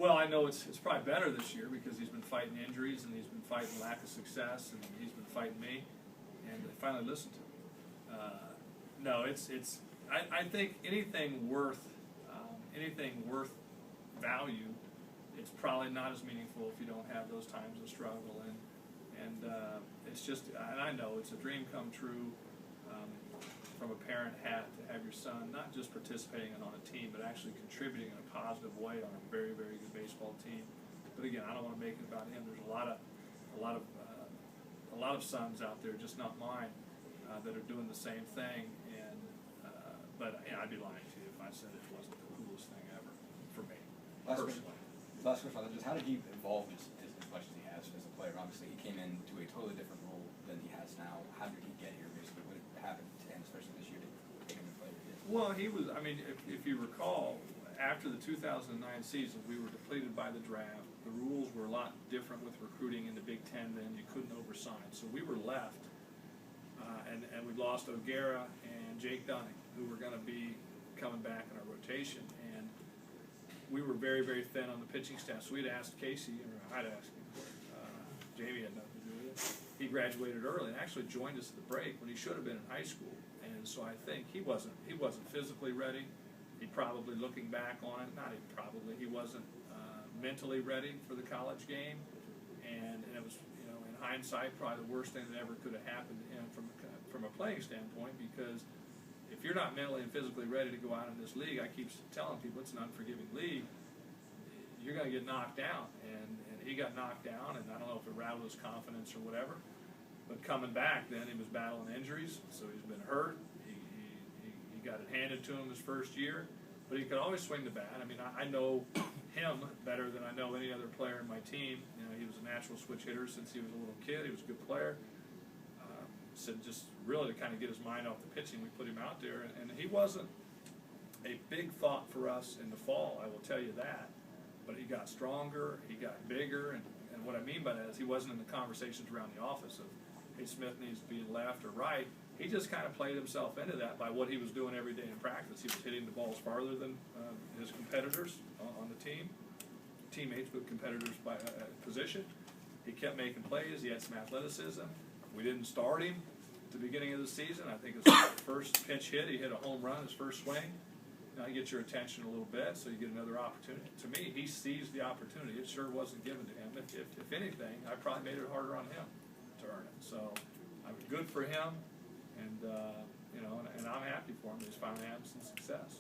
Well, I know it's probably better this year because he's been fighting injuries and he's been fighting lack of success and he's been fighting me, and they finally listened to me. No, I think anything worth value, it's probably not as meaningful if you don't have those times of struggle, and it's just, and I know it's a dream come true from a parent hat to have your son not just participating on a team but actually contributing in a positive way on a very, very good baseball team. But again, I don't want to make it about him. There's a lot of sons out there, just not mine, that are doing the same thing. And but I'd be lying to you if I said it wasn't the coolest thing ever for me personally. Last question on that, just how did he evolve as much as he has as a player? Obviously, he came into a totally different role than he has now. How did he get here? Basically, what happened to him, especially this year, to make him the player he is? Well, he was. I mean, if you recall, after the 2009 season, we were depleted by the draft. The rules were a lot different with recruiting in the Big Ten then. You couldn't oversign, so we were left, and we lost O'Gara and Jake Dunning, who were going to be coming back in our rotation, and we were very, very thin on the pitching staff. So we'd asked Casey, or I'd asked him. Jamie had nothing to do with it. He graduated early and actually joined us at the break when he should have been in high school. And so I think he wasn't physically ready. He probably, looking back on it, he wasn't mentally ready for the college game. And it was, in hindsight, probably the worst thing that ever could have happened to him from a playing standpoint, because if you're not mentally and physically ready to go out in this league, I keep telling people it's an unforgiving league, you're going to get knocked down. And he got knocked down, and I don't know if it rattled his confidence or whatever. But coming back, then he was battling injuries, so he's been hurt. He got it handed to him his first year, but he could always swing the bat. I mean, I know him better than I know any other player in my team. He was a natural switch hitter since he was a little kid. He was a good player. So just really to kind of get his mind off the pitching, we put him out there, and he wasn't a big thought for us in the fall, I will tell you that. But he got stronger, he got bigger, and what I mean by that is he wasn't in the conversations around the office of, hey, Smith needs to be left or right. He just kind of played himself into that by what he was doing every day in practice. He was hitting the balls farther than his competitors on the team, teammates with competitors by position. He kept making plays. He had some athleticism. We didn't start him at the beginning of the season. I think his first pitch hit, he hit a home run, his first swing. Now you get your attention a little bit, so you get another opportunity. To me, he seized the opportunity. It sure wasn't given to him. If anything, I probably made it harder on him to earn it. So I'm good for him, and and I'm happy for him. He's finally having some success.